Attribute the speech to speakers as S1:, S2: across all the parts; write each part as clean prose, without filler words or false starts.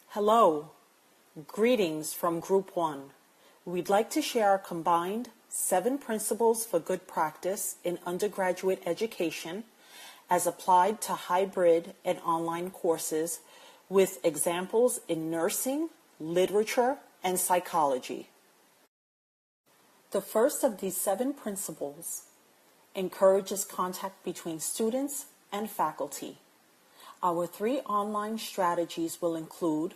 S1: Hello, greetings from Group 1. We'd like to share our combined 7 principles for good practice in undergraduate education as applied to hybrid and online courses with examples in nursing, literature, and psychology. The first of these 7 principles encourages contact between students and faculty. Our 3 online strategies will include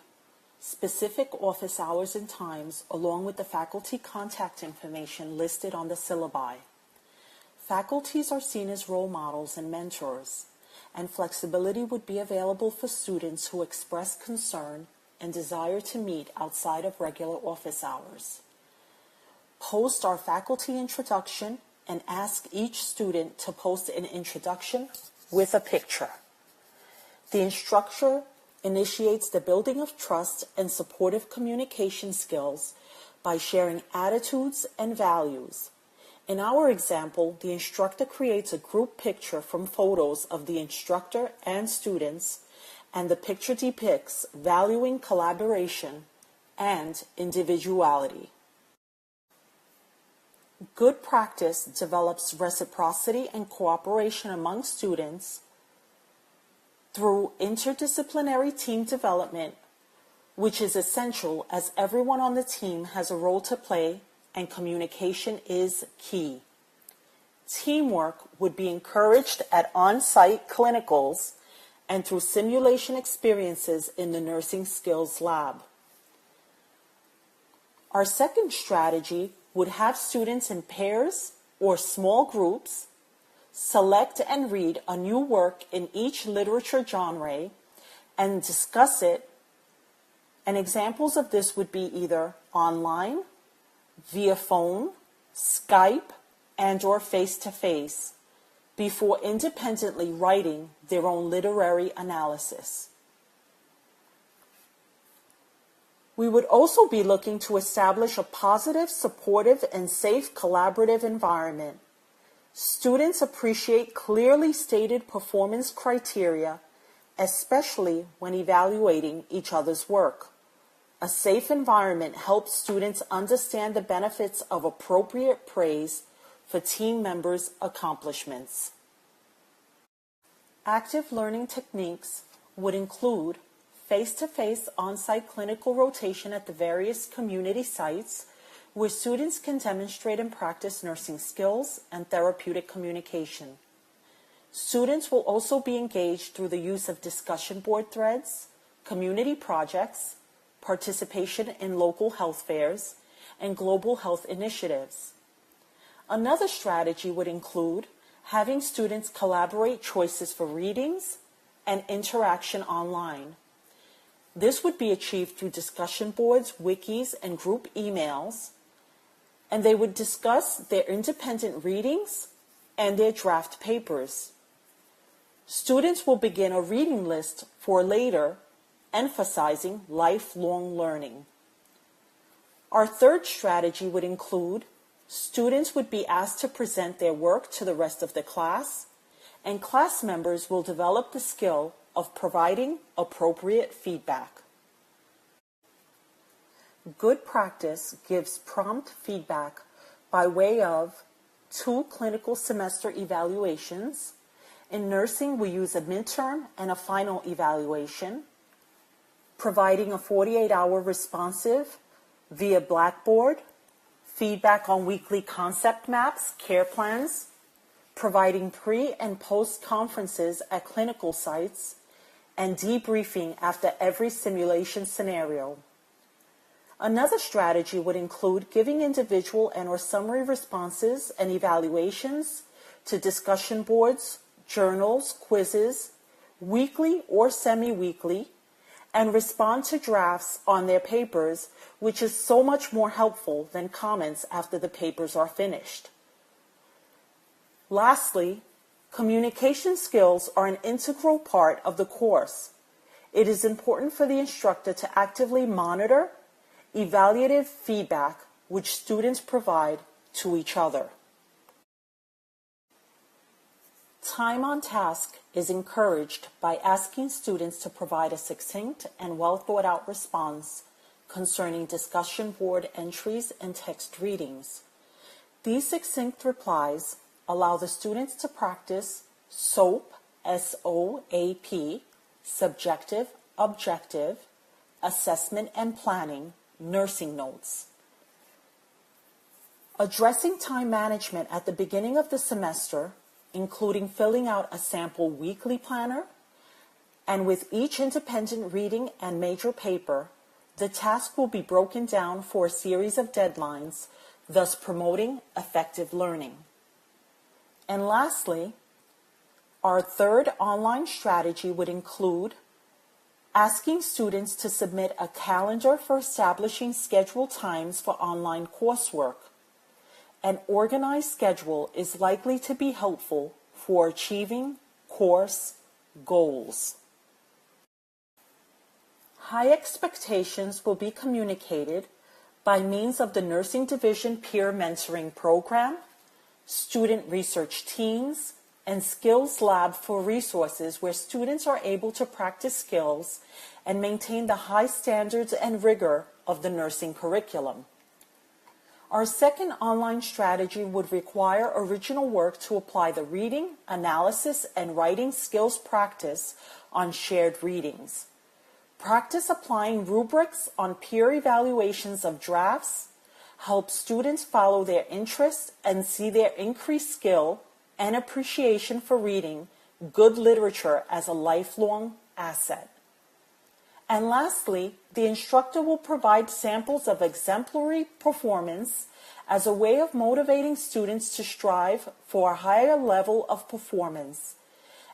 S1: specific office hours and times along with the faculty contact information listed on the syllabi. Faculties are seen as role models and mentors, and flexibility would be available for students who express concern and desire to meet outside of regular office hours. Post our faculty introduction and ask each student to post an introduction with a picture. The instructor initiates the building of trust and supportive communication skills by sharing attitudes and values. In our example, the instructor creates a group picture from photos of the instructor and students, and the picture depicts valuing collaboration and individuality. Good practice develops reciprocity and cooperation among students through interdisciplinary team development, which is essential as everyone on the team has a role to play and communication is key. Teamwork would be encouraged at on-site clinicals and through simulation experiences in the nursing skills lab. Our second strategy would have students in pairs or small groups select and read a new work in each literature genre and discuss it, and examples of this would be either online, via phone, Skype, and/or face-to-face, before independently writing their own literary analysis. We would also be looking to establish a positive, supportive, and safe collaborative environment. Students appreciate clearly stated performance criteria, especially when evaluating each other's work. A safe environment helps students understand the benefits of appropriate praise for team members' accomplishments. Active learning techniques would include face-to-face on-site clinical rotation at the various community sites where students can demonstrate and practice nursing skills and therapeutic communication. Students will also be engaged through the use of discussion board threads, community projects, participation in local health fairs, and global health initiatives. Another strategy would include having students collaborate choices for readings and interaction online. This would be achieved through discussion boards, wikis, and group emails, and they would discuss their independent readings and their draft papers. Students will begin a reading list for later, emphasizing lifelong learning. Our third strategy would include students would be asked to present their work to the rest of the class, and class members will develop the skill of providing appropriate feedback. Good practice gives prompt feedback by way of 2 clinical semester evaluations. In nursing, we use a midterm and a final evaluation, providing a 48-hour responsive via Blackboard, feedback on weekly concept maps, care plans, providing pre- and post-conferences at clinical sites, and debriefing after every simulation scenario. Another strategy would include giving individual and/or summary responses and evaluations to discussion boards, journals, quizzes, weekly or semi-weekly, and respond to drafts on their papers, which is so much more helpful than comments after the papers are finished. Lastly, communication skills are an integral part of the course. it is important for the instructor to actively monitor evaluative feedback which students provide to each other. Time on task is encouraged by asking students to provide a succinct and well-thought-out response concerning discussion board entries and text readings. These succinct replies allow the students to practice SOAP, S-O-A-P, subjective, objective, assessment and planning, nursing notes. Addressing time management at the beginning of the semester, including filling out a sample weekly planner, and with each independent reading and major paper, the task will be broken down for a series of deadlines, thus promoting effective learning. And lastly, our third online strategy would include asking students to submit a calendar for establishing scheduled times for online coursework. An organized schedule is likely to be helpful for achieving course goals. High expectations will be communicated by means of the Nursing Division Peer Mentoring Program, student research teams, and Skills Lab for resources where students are able to practice skills and maintain the high standards and rigor of the nursing curriculum. Our second online strategy would require original work to apply the reading, analysis, and writing skills practice on shared readings. Practice applying rubrics on peer evaluations of drafts helps students follow their interests and see their increased skill and appreciation for reading good literature as a lifelong asset. And lastly, the instructor will provide samples of exemplary performance as a way of motivating students to strive for a higher level of performance.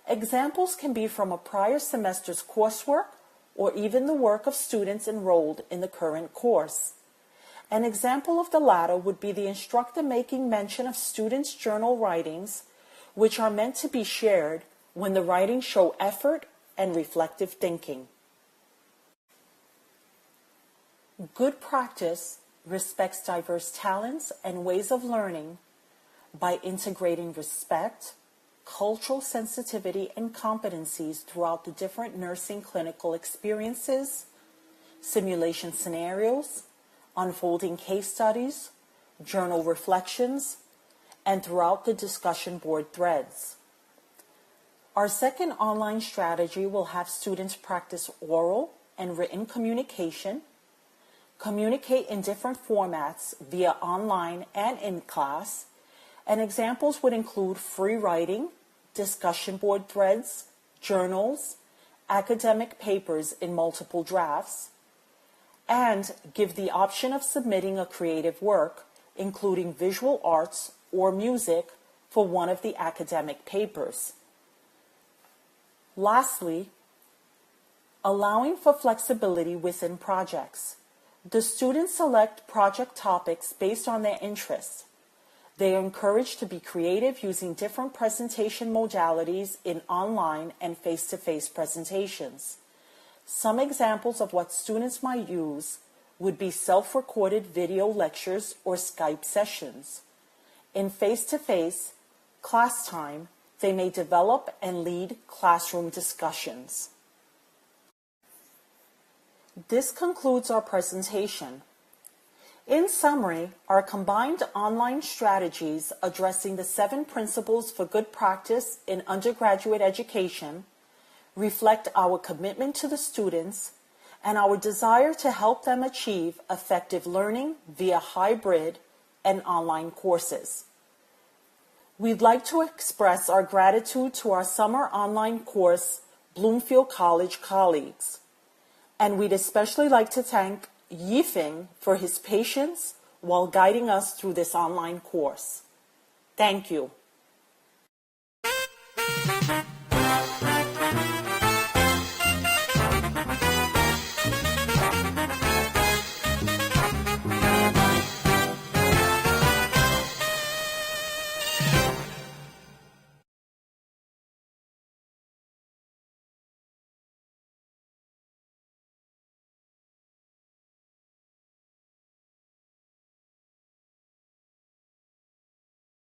S1: Examples can be from a prior semester's coursework or even the work of students enrolled in the current course. An example of the latter would be the instructor making mention of students' journal writings, which are meant to be shared when the writings show effort and reflective thinking. Good practice respects diverse talents and ways of learning by integrating respect, cultural sensitivity, and competencies throughout the different nursing clinical experiences, simulation scenarios, unfolding case studies, journal reflections, and throughout the discussion board threads. Our second online strategy will have students practice oral and written communication, communicate in different formats via online and in class, and examples would include free writing, discussion board threads, journals, academic papers in multiple drafts, and give the option of submitting a creative work, including visual arts or music, for one of the academic papers. Lastly, allowing for flexibility within projects. The students select project topics based on their interests. They are encouraged to be creative using different presentation modalities in online and face-to-face presentations. Some examples of what students might use would be self-recorded video lectures or Skype sessions. In face-to-face class time, they may develop and lead classroom discussions. This concludes our presentation. In summary, our combined online strategies addressing the 7 principles for good practice in undergraduate education reflect our commitment to the students and our desire to help them achieve effective learning via hybrid and online courses. We'd like to express our gratitude to our summer online course Bloomfield College colleagues. And we'd especially like to thank Yifeng for his patience while guiding us through this online course. Thank you.